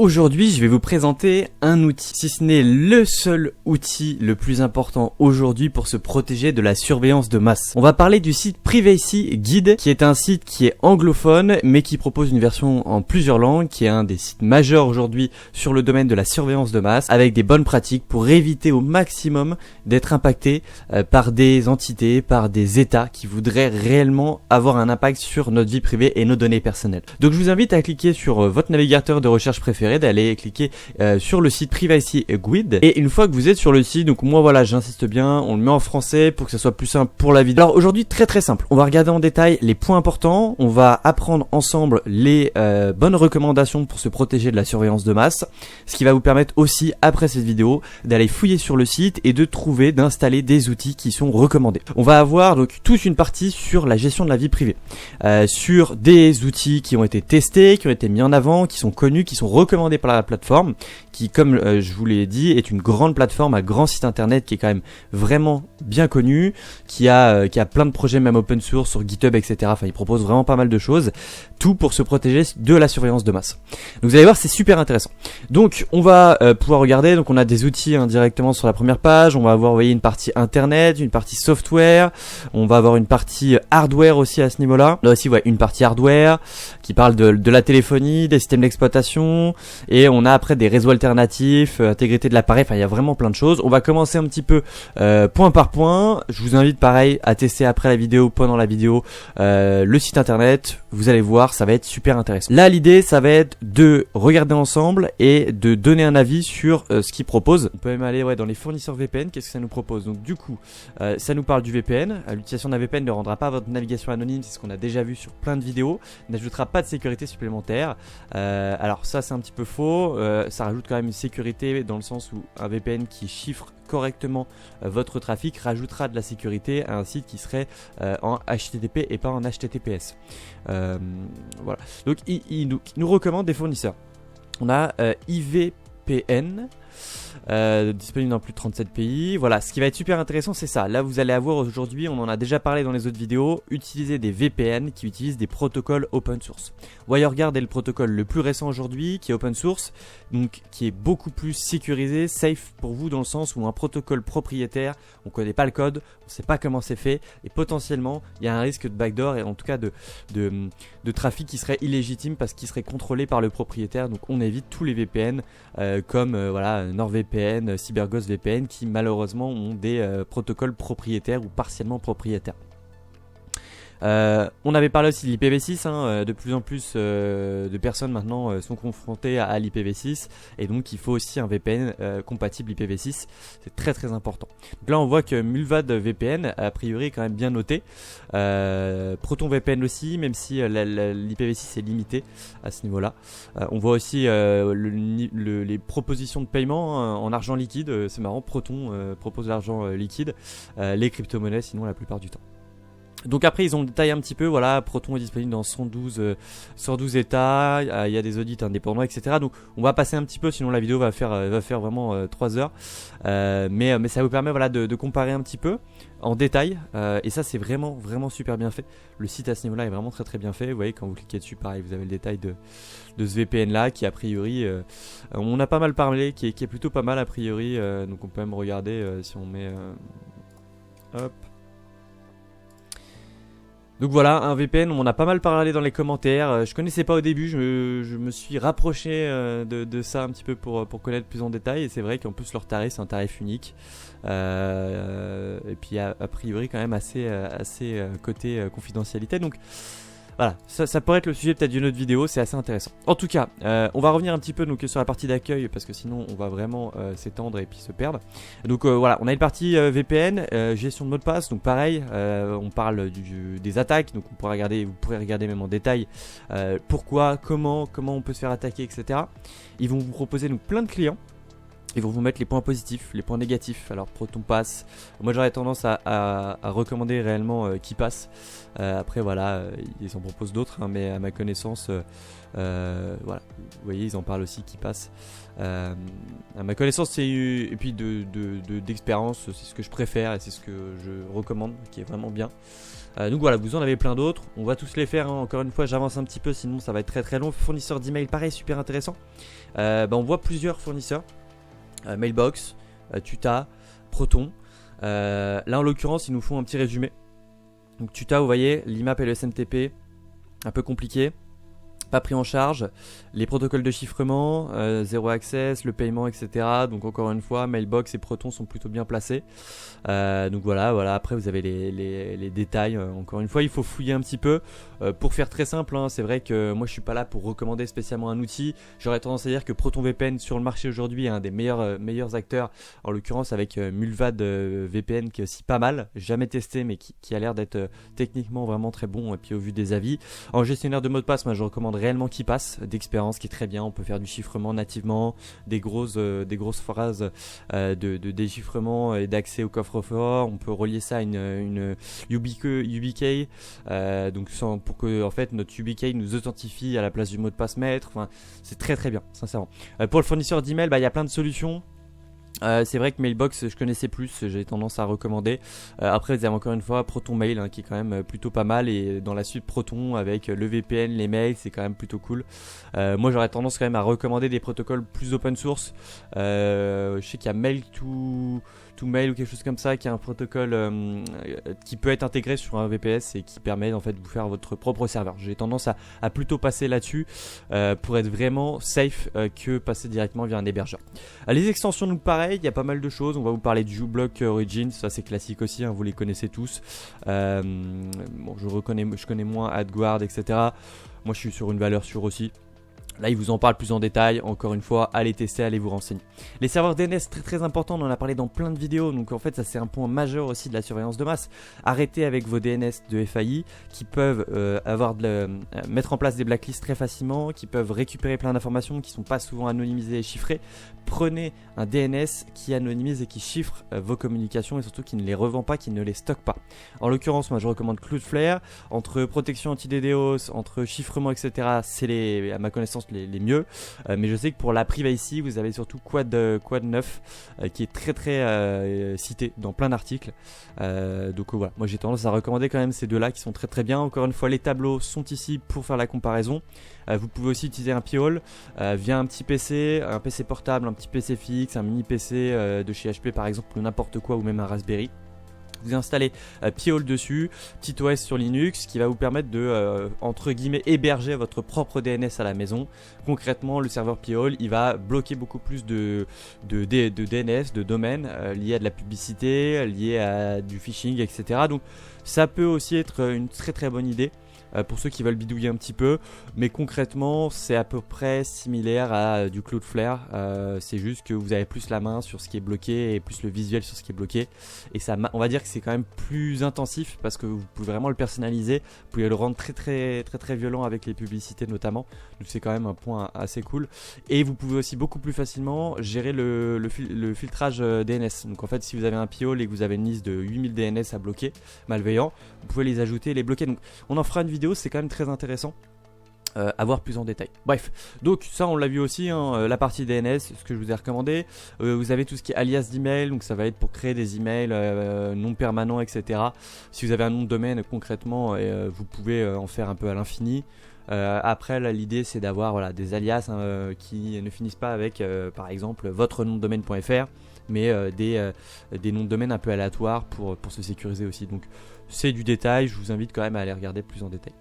Aujourd'hui, je vais vous présenter un outil, si ce n'est le seul outil le plus important aujourd'hui pour se protéger de la surveillance de masse. On va parler du site Privacy Guide, qui est un site qui est anglophone, mais qui propose une version en plusieurs langues, qui est un des sites majeurs aujourd'hui sur le domaine de la surveillance de masse, avec des bonnes pratiques pour éviter au maximum d'être impacté par des entités, par des États qui voudraient réellement avoir un impact sur notre vie privée et nos données personnelles. Donc je vous invite à cliquer sur votre navigateur de recherche préféré, d'aller cliquer sur le site Privacy Guide, et une fois que vous êtes sur le site, donc moi voilà, j'insiste bien, on le met en français pour que ça soit plus simple pour la vidéo. Alors aujourd'hui, très simple, on va regarder en détail les points importants, on va apprendre ensemble les bonnes recommandations pour se protéger de la surveillance de masse, ce qui va vous permettre aussi après cette vidéo d'aller fouiller sur le site et de trouver, d'installer des outils qui sont recommandés. On va avoir donc toute une partie sur la gestion de la vie privée, sur des outils qui ont été testés, qui ont été mis en avant, qui sont connus, qui sont recommandés par la plateforme, qui, comme je vous l'ai dit, est une grande plateforme, un grand site internet qui est quand même vraiment bien connu, qui a plein de projets même open source sur GitHub, etc. Enfin, il propose vraiment pas mal de choses, tout pour se protéger de la surveillance de masse. Donc vous allez voir, c'est super intéressant. Donc on va pouvoir regarder, donc on a des outils directement sur la première page, on va avoir, vous voyez, une partie internet, une partie software, on va avoir une partie hardware aussi à ce niveau-là. Là aussi, ouais, une partie hardware qui parle de la téléphonie, des systèmes d'exploitation, et on a après des réseaux alternatifs, intégrité de l'appareil, enfin il y a vraiment plein de choses. On va commencer un petit peu point par point. Je vous invite pareil à tester après la vidéo, pendant la vidéo, le site internet. Vous allez voir, ça va être super intéressant. Là, l'idée, ça va être de regarder ensemble et de donner un avis sur ce qu'ils proposent. On peut même aller dans les fournisseurs VPN. Qu'est-ce que ça nous propose? Donc du coup, ça nous parle du VPN. L'utilisation d'un VPN ne rendra pas votre navigation anonyme, c'est ce qu'on a déjà vu sur plein de vidéos. N'ajoutera pas de sécurité supplémentaire. Alors ça, c'est un petit peu faux. Ça rajoute quand même une sécurité dans le sens où un VPN qui chiffre correctement votre trafic rajoutera de la sécurité à un site qui serait en HTTP et pas en HTTPS. Voilà. Donc il nous recommande des fournisseurs. On a IVPN, disponible dans plus de 37 pays. Voilà, ce qui va être super intéressant, c'est ça. Là, vous allez avoir aujourd'hui, on en a déjà parlé dans les autres vidéos, utiliser des VPN qui utilisent des protocoles open source. WireGuard est le protocole le plus récent aujourd'hui, qui est open source, donc qui est beaucoup plus sécurisé, safe pour vous, dans le sens où un protocole propriétaire, on ne connaît pas le code, on ne sait pas comment c'est fait, et potentiellement, il y a un risque de backdoor et en tout cas de trafic qui serait illégitime parce qu'il serait contrôlé par le propriétaire. Donc on évite tous les VPN comme voilà, NordVPN, CyberGhost VPN, qui malheureusement ont des protocoles propriétaires ou partiellement propriétaires. On avait parlé aussi de l'IPv6, de plus en plus de personnes maintenant sont confrontées à l'IPv6, et donc il faut aussi un VPN compatible IPv6, c'est très important. Donc là on voit que Mullvad VPN a priori est quand même bien noté, Proton VPN aussi, même si l'IPv6 est limité à ce niveau là. On voit aussi les propositions de paiement en argent liquide, c'est marrant, Proton propose l'argent liquide, les crypto-monnaies sinon la plupart du temps. Donc après ils ont détaillé un petit peu, voilà, Proton est disponible dans 112 États, il y a des audits indépendants, etc. Donc on va passer un petit peu, sinon la vidéo va faire vraiment 3 heures. Mais ça vous permet, voilà, de comparer un petit peu en détail, et ça c'est vraiment super bien fait. Le site à ce niveau là est vraiment très bien fait. Vous voyez, quand vous cliquez dessus, pareil, vous avez le détail de ce VPN là qui a priori, on a pas mal parlé, qui est plutôt pas mal a priori, donc on peut même regarder si on met hop. Donc voilà, un VPN, on en a pas mal parlé dans les commentaires. Je connaissais pas au début, je me suis rapproché de ça un petit peu pour connaître plus en détail. Et c'est vrai qu'en plus leur tarif, c'est un tarif unique. Et puis a priori quand même assez côté confidentialité. Donc voilà, ça pourrait être le sujet peut-être d'une autre vidéo, c'est assez intéressant. En tout cas, on va revenir un petit peu donc, sur la partie d'accueil, parce que sinon on va vraiment s'étendre et puis se perdre. Donc voilà, on a une partie VPN, gestion de mot de passe, donc pareil, on parle des attaques, donc vous pourrez regarder même en détail pourquoi, comment on peut se faire attaquer, etc. Ils vont vous proposer donc plein de clients. Ils vont vous mettre les points positifs, les points négatifs. Alors ProtonPass, moi j'aurais tendance à recommander réellement KeePass. Après voilà, ils en proposent d'autres, hein, mais à ma connaissance, voilà, vous voyez, ils en parlent aussi KeePass. À ma connaissance, et puis d'expérience, c'est ce que je préfère et c'est ce que je recommande, qui est vraiment bien. Donc voilà, vous en avez plein d'autres, on va tous les faire, hein. Encore une fois j'avance un petit peu, sinon ça va être très très long. Fournisseur d'email, pareil, super intéressant. On voit plusieurs fournisseurs. Mailbox, Tuta, Proton. Là en l'occurrence ils nous font un petit résumé. Donc Tuta, vous voyez, l'IMAP et le SMTP, un peu compliqué, pas pris en charge. Les protocoles de chiffrement, zéro access, le paiement, etc. Donc encore une fois, Mailbox et Proton sont plutôt bien placés. Donc voilà. Après vous avez les détails. Encore une fois, il faut fouiller un petit peu. Pour faire très simple, hein, c'est vrai que moi je suis pas là pour recommander spécialement un outil. J'aurais tendance à dire que ProtonVPN sur le marché aujourd'hui est un des meilleurs acteurs. En l'occurrence avec Mulvad VPN qui est aussi pas mal. Jamais testé mais qui a l'air d'être techniquement vraiment très bon. Et puis au vu des avis. En gestionnaire de mot de passe, moi je recommande réellement KeePass d'expérience qui est très bien. On peut faire du chiffrement nativement, des grosses phrases de déchiffrement et d'accès au coffre-fort. On peut relier ça à une YubiKey, donc pour que en fait notre YubiKey nous authentifie à la place du mot de passe maître. Enfin, c'est très très bien, sincèrement. Pour le fournisseur d'email, il y a plein de solutions. C'est vrai que Mailbox je connaissais plus, j'ai tendance à recommander. Après vous avez encore une fois Proton Mail, hein, qui est quand même plutôt pas mal, et dans la suite Proton avec le VPN, les mails, c'est quand même plutôt cool. Moi j'aurais tendance quand même à recommander des protocoles plus open source. Je sais qu'il y a Mail ou quelque chose comme ça, qui est un protocole qui peut être intégré sur un VPS et qui permet en fait de vous faire votre propre serveur. J'ai tendance à plutôt passer là-dessus pour être vraiment safe que passer directement via un hébergeur. Les extensions nous pareil, il y a pas mal de choses. On va vous parler du uBlock Origin, ça c'est classique aussi, hein, vous les connaissez tous. Je connais moins AdGuard, etc. Moi je suis sur une valeur sûre aussi. Là, il vous en parle plus en détail. Encore une fois, allez tester, allez vous renseigner. Les serveurs DNS, très très important. On en a parlé dans plein de vidéos. Donc en fait, ça c'est un point majeur aussi de la surveillance de masse. Arrêtez avec vos DNS de FAI qui peuvent mettre en place des blacklists très facilement, qui peuvent récupérer plein d'informations qui sont pas souvent anonymisées et chiffrées. Prenez un DNS qui anonymise et qui chiffre vos communications et surtout qui ne les revend pas, qui ne les stocke pas. En l'occurrence, moi je recommande Cloudflare. Entre protection anti-DDoS, entre chiffrement, etc. c'est à ma connaissance les mieux. Mais je sais que pour la privacy, vous avez surtout Quad 9 qui est très très cité dans plein d'articles. Donc voilà, moi j'ai tendance à recommander quand même ces deux-là qui sont très très bien. Encore une fois, les tableaux sont ici pour faire la comparaison. Vous pouvez aussi utiliser un Pi-hole via un petit PC, un PC portable, un petit PC fixe, un mini PC de chez HP par exemple, ou n'importe quoi, ou même un Raspberry. Vous installez Pi-hole dessus, petit OS sur Linux qui va vous permettre de, entre guillemets, héberger votre propre DNS à la maison. Concrètement, le serveur Pi-hole, il va bloquer beaucoup plus de DNS, de domaines liés à de la publicité, liés à du phishing, etc. Donc ça peut aussi être une très très bonne idée. Pour ceux qui veulent bidouiller un petit peu, mais concrètement c'est à peu près similaire à du Cloudflare. C'est juste que vous avez plus la main sur ce qui est bloqué et plus le visuel sur ce qui est bloqué, et ça, on va dire que c'est quand même plus intensif parce que vous pouvez vraiment le personnaliser, vous pouvez le rendre très très très très violent avec les publicités notamment, donc c'est quand même un point assez cool. Et vous pouvez aussi beaucoup plus facilement gérer le filtrage DNS. Donc en fait, si vous avez un Pi-hole et que vous avez une liste de 8000 DNS à bloquer malveillants, vous pouvez les ajouter et les bloquer. Donc on en fera une vidéo, c'est quand même très intéressant à voir plus en détail. Bref, donc ça on l'a vu aussi, hein, la partie DNS, ce que je vous ai recommandé. Vous avez tout ce qui est alias d'email, donc ça va être pour créer des emails non permanents, etc. Si vous avez un nom de domaine concrètement, vous pouvez en faire un peu à l'infini. Après là, l'idée c'est d'avoir des alias qui ne finissent pas avec par exemple votre nom de domaine.fr, mais des noms de domaine un peu aléatoires pour se sécuriser aussi. Donc c'est du détail, je vous invite quand même à aller regarder plus en détail.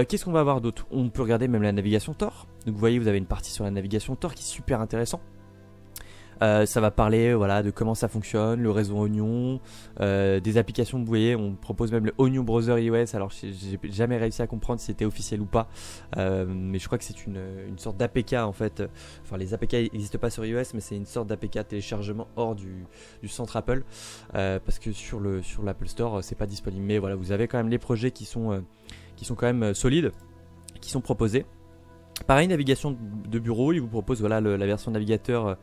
Qu'est-ce qu'on va avoir d'autre? On peut regarder même la navigation Tor. Donc vous voyez, vous avez une partie sur la navigation Tor qui est super intéressant. Ça va parler de comment ça fonctionne, le réseau Onion, des applications. Vous voyez, on propose même le Onion Browser iOS. Alors j'ai jamais réussi à comprendre si c'était officiel ou pas, mais je crois que c'est une sorte d'APK en fait. Enfin, les APK n'existent pas sur iOS, mais c'est une sorte d'APK téléchargement hors du centre Apple, parce que sur l'Apple Store c'est pas disponible. Mais voilà, vous avez quand même les projets qui sont quand même solides, qui sont proposés. Pareil, navigation de bureau, il vous propose voilà, la version navigateur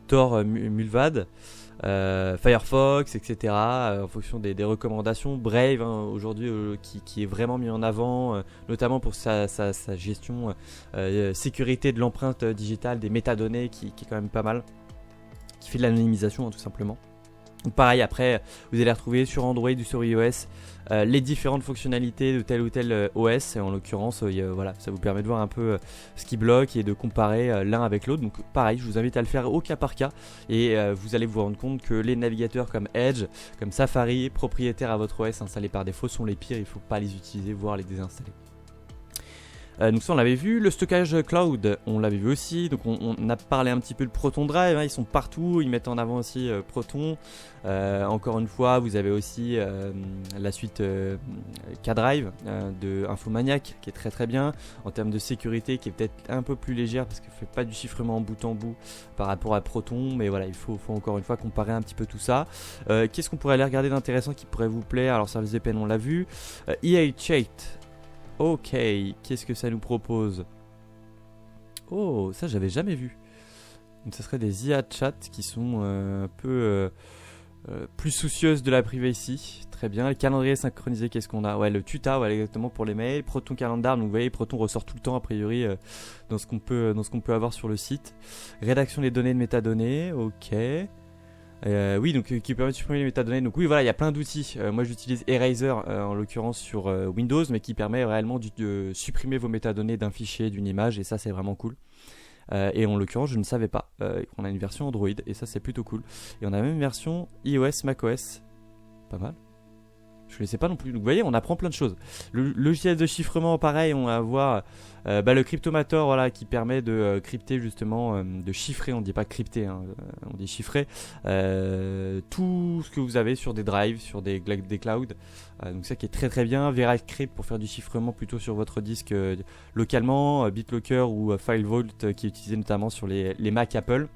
Tor Mulvad, Firefox, etc. En fonction des recommandations. Brave, hein, aujourd'hui, qui est vraiment mis en avant, notamment pour sa gestion sécurité de l'empreinte digitale, des métadonnées, qui est quand même pas mal, qui fait de l'anonymisation, hein, tout simplement. Donc pareil, après, vous allez retrouver sur Android ou sur iOS les différentes fonctionnalités de tel ou tel OS. Et en l'occurrence, voilà, ça vous permet de voir un peu ce qui bloque et de comparer l'un avec l'autre. Donc pareil, je vous invite à le faire au cas par cas. Et vous allez vous rendre compte que les navigateurs comme Edge, comme Safari, propriétaires à votre OS installés par défaut, sont les pires. Il ne faut pas les utiliser, voire les désinstaller. Donc ça on l'avait vu, le stockage cloud on l'avait vu aussi, donc on a parlé un petit peu de Proton Drive, hein, ils sont partout, ils mettent en avant aussi Proton, encore une fois vous avez aussi la suite K-Drive de Infomaniac qui est très très bien, en termes de sécurité qui est peut-être un peu plus légère parce qu'elle ne fait pas du chiffrement en bout en bout par rapport à Proton, mais voilà il faut encore une fois comparer un petit peu tout ça. Qu'est-ce qu'on pourrait aller regarder d'intéressant qui pourrait vous plaire? Alors Service VPN on l'a vu, EA-Chat. Ok, qu'est-ce que ça nous propose? Oh, ça j'avais jamais vu. Donc ça serait des IA chat qui sont un peu plus soucieuses de la privacy. Très bien, les calendriers synchronisés, qu'est-ce qu'on a? Ouais, le tuta, ouais, exactement pour les mails. Proton Calendar, donc vous voyez, Proton ressort tout le temps a priori dans ce qu'on peut avoir sur le site. Rédaction des données de métadonnées, ok. Oui, donc qui permet de supprimer les métadonnées. Donc oui, voilà, il y a plein d'outils. Moi, j'utilise Eraser en l'occurrence sur Windows, mais qui permet réellement de supprimer vos métadonnées d'un fichier, d'une image, et ça, c'est vraiment cool. Et en l'occurrence, je ne savais pas qu'on a une version Android, et ça, c'est plutôt cool. Et on a même une version iOS, macOS, pas mal. Je ne sais pas non plus. Donc vous voyez, on apprend plein de choses. Le logiciel de chiffrement, pareil, on va avoir le Cryptomator, voilà, qui permet de crypter justement, de chiffrer. On ne dit pas crypter, hein, on dit chiffrer tout ce que vous avez sur des drives, sur des clouds. Donc ça qui est très très bien. VeraCrypt pour faire du chiffrement plutôt sur votre disque localement, BitLocker ou FileVault qui est utilisé notamment sur les Mac Apple.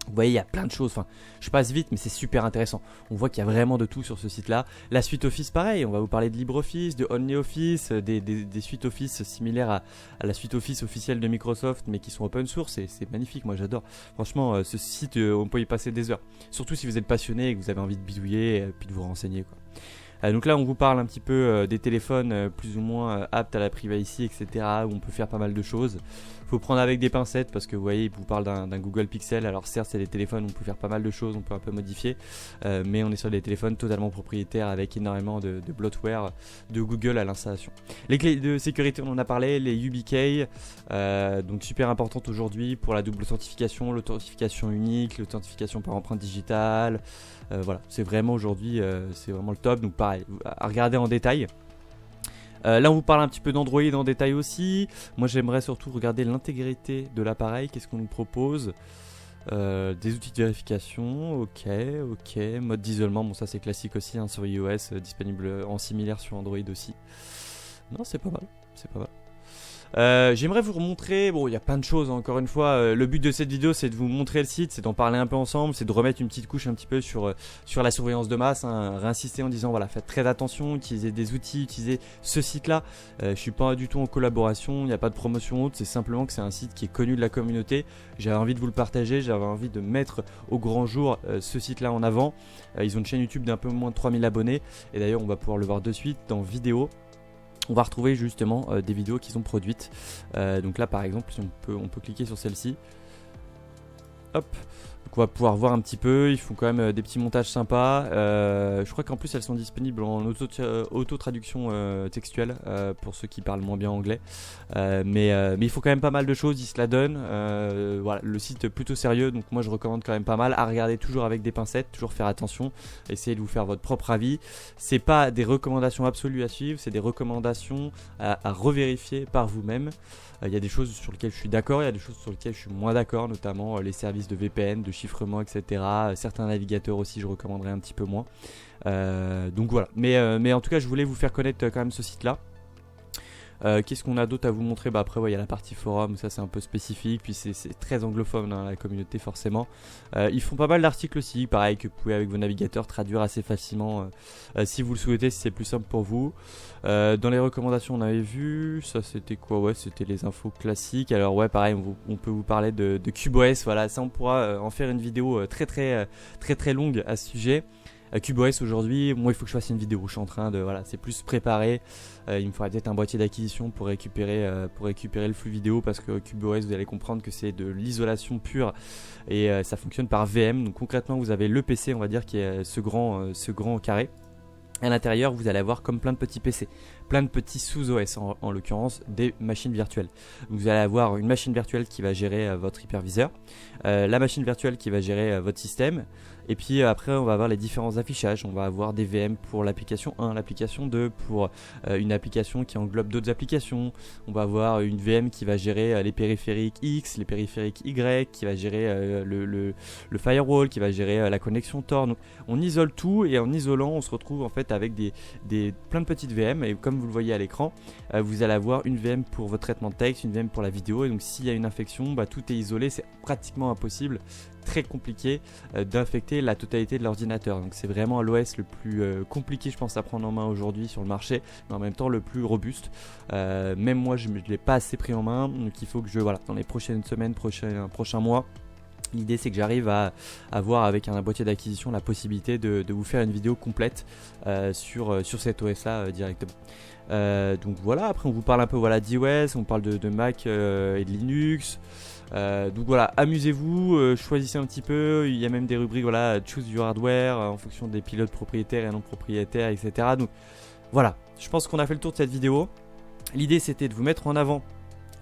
Vous voyez, il y a plein de choses, enfin, je passe vite, mais c'est super intéressant. On voit qu'il y a vraiment de tout sur ce site-là. La suite Office, pareil, on va vous parler de LibreOffice, de OnlyOffice, des suites Office similaires à la suite Office officielle de Microsoft, mais qui sont open source, et c'est magnifique, moi j'adore. Franchement, ce site, on peut y passer des heures. Surtout si vous êtes passionné et que vous avez envie de bidouiller, et puis de vous renseigner, quoi. Donc là on vous parle un petit peu des téléphones plus ou moins aptes à la privacy, etc. Où on peut faire pas mal de choses. Faut prendre avec des pincettes parce que vous voyez, il vous parle d'un Google Pixel. Alors certes c'est des téléphones où on peut faire pas mal de choses, on peut un peu modifier, mais on est sur des téléphones totalement propriétaires avec énormément de bloatware de Google à l'installation. Les clés de sécurité on en a parlé, les YubiKey, donc super importante aujourd'hui pour la double authentification, l'authentification unique, l'authentification par empreinte digitale. Voilà, c'est vraiment aujourd'hui, c'est vraiment le top. Donc pareil, à regarder en détail. Là on vous parle un petit peu d'Android en détail aussi. Moi j'aimerais surtout regarder l'intégrité de l'appareil. Qu'est-ce qu'on nous propose? Des outils de vérification, ok, mode d'isolement, bon ça c'est classique aussi hein, sur iOS, disponible en similaire sur Android aussi. Non, c'est pas mal, c'est pas mal. J'aimerais vous remontrer, bon il y a plein de choses encore une fois, le but de cette vidéo c'est de vous montrer le site, c'est d'en parler un peu ensemble, c'est de remettre une petite couche un petit peu sur la surveillance de masse, hein, réinsister en disant voilà faites très attention, utilisez des outils, utilisez ce site là, je suis pas du tout en collaboration, il n'y a pas de promotion haute, c'est simplement que c'est un site qui est connu de la communauté, j'avais envie de vous le partager, j'avais envie de mettre au grand jour ce site là en avant, ils ont une chaîne YouTube d'un peu moins de 3000 abonnés, et d'ailleurs on va pouvoir le voir de suite dans vidéo. On va retrouver justement des vidéos qu'ils ont produites. Donc là par exemple, si on peut cliquer sur celle-ci. Hop. Donc on va pouvoir voir un petit peu, ils font quand même des petits montages sympas. Je crois qu'en plus elles sont disponibles en auto-traduction textuelle pour ceux qui parlent moins bien anglais. Mais ils font quand même pas mal de choses, ils se la donnent. Voilà, le site est plutôt sérieux, donc moi je recommande quand même pas mal à regarder toujours avec des pincettes, toujours faire attention, essayez de vous faire votre propre avis. C'est pas des recommandations absolues à suivre, c'est des recommandations à revérifier par vous-même. Il y a des choses sur lesquelles je suis d'accord, il y a des choses sur lesquelles je suis moins d'accord, notamment les services de VPN, de chiffrement, etc. Certains navigateurs aussi, je recommanderais un petit peu moins. Donc voilà. Mais en tout cas, je voulais vous faire connaître quand même ce site-là. Qu'est-ce qu'on a d'autre à vous montrer? Bah après, il y a la partie forum, ça c'est un peu spécifique, puis c'est très anglophone dans la communauté forcément. Ils font pas mal d'articles aussi, pareil que vous pouvez avec vos navigateurs traduire assez facilement si vous le souhaitez, si c'est plus simple pour vous. Dans les recommandations, on avait vu, ça c'était quoi? Ouais, c'était les infos classiques. Alors ouais, pareil, on peut vous parler de CubeOS, voilà, ça on pourra en faire une vidéo très longue à ce sujet. CubeOS aujourd'hui, moi il faut que je fasse une vidéo, je suis en train de, voilà, c'est plus préparé, il me faudrait peut-être un boîtier d'acquisition pour récupérer le flux vidéo, parce que CubeOS, vous allez comprendre que c'est de l'isolation pure et ça fonctionne par VM. Donc concrètement, vous avez le PC, on va dire, qui est ce grand carré. À l'intérieur, vous allez avoir comme plein de petits PC, plein de petits sous-OS, en l'occurrence des machines virtuelles. Vous allez avoir une machine virtuelle qui va gérer votre hyperviseur, la machine virtuelle qui va gérer votre système, et puis après on va avoir les différents affichages. On va avoir des VM pour l'application 1, l'application 2, pour une application qui englobe d'autres applications. On va avoir une VM qui va gérer les périphériques X, les périphériques Y, qui va gérer le firewall, qui va gérer la connexion Tor. Donc on isole tout, et en isolant on se retrouve en fait avec plein de petites VM, et comme vous le voyez à l'écran, vous allez avoir une VM pour votre traitement de texte, une VM pour la vidéo, et donc s'il y a une infection, bah, tout est isolé. C'est pratiquement impossible, très compliqué d'infecter la totalité de l'ordinateur. Donc c'est vraiment l'OS le plus compliqué, je pense, à prendre en main aujourd'hui sur le marché, mais en même temps le plus robuste. Même moi je ne l'ai pas assez pris en main, donc il faut que dans les prochaines semaines, prochains mois, l'idée c'est que j'arrive à avoir avec un boîtier d'acquisition la possibilité de vous faire une vidéo complète sur cet OS là directement. Donc voilà, après on vous parle un peu d'iOS, on parle de Mac et de Linux. Donc voilà, amusez-vous, choisissez un petit peu. Il y a même des rubriques, choose your hardware en fonction des pilotes propriétaires et non propriétaires, etc. Donc voilà, je pense qu'on a fait le tour de cette vidéo. L'idée c'était de vous mettre en avant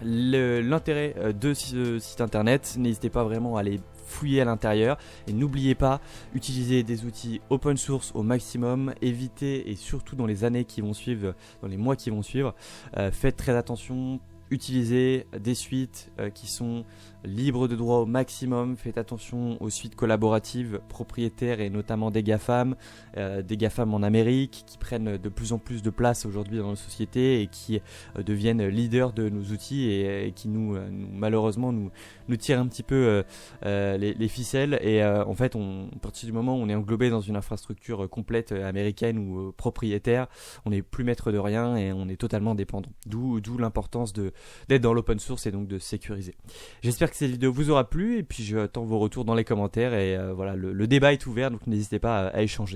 l'intérêt de ce site internet. N'hésitez pas vraiment à aller fouiller à l'intérieur, et n'oubliez pas, utilisez des outils open source au maximum, évitez, et surtout dans les années qui vont suivre, dans les mois qui vont suivre, faites très attention. Utilisez des suites qui sont libres de droit au maximum. Faites attention aux suites collaboratives propriétaires, et notamment des GAFAM en Amérique, qui prennent de plus en plus de place aujourd'hui dans nos sociétés et qui deviennent leaders de nos outils, et qui malheureusement nous tirent un petit peu les ficelles. Et en fait, à partir du moment où on est englobé dans une infrastructure complète américaine ou propriétaire, on n'est plus maître de rien et on est totalement dépendant. D'où l'importance d'être dans l'open source et donc de sécuriser. J'espère que cette vidéo vous aura plu, et puis j'attends vos retours dans les commentaires, et le débat est ouvert, donc n'hésitez pas à échanger.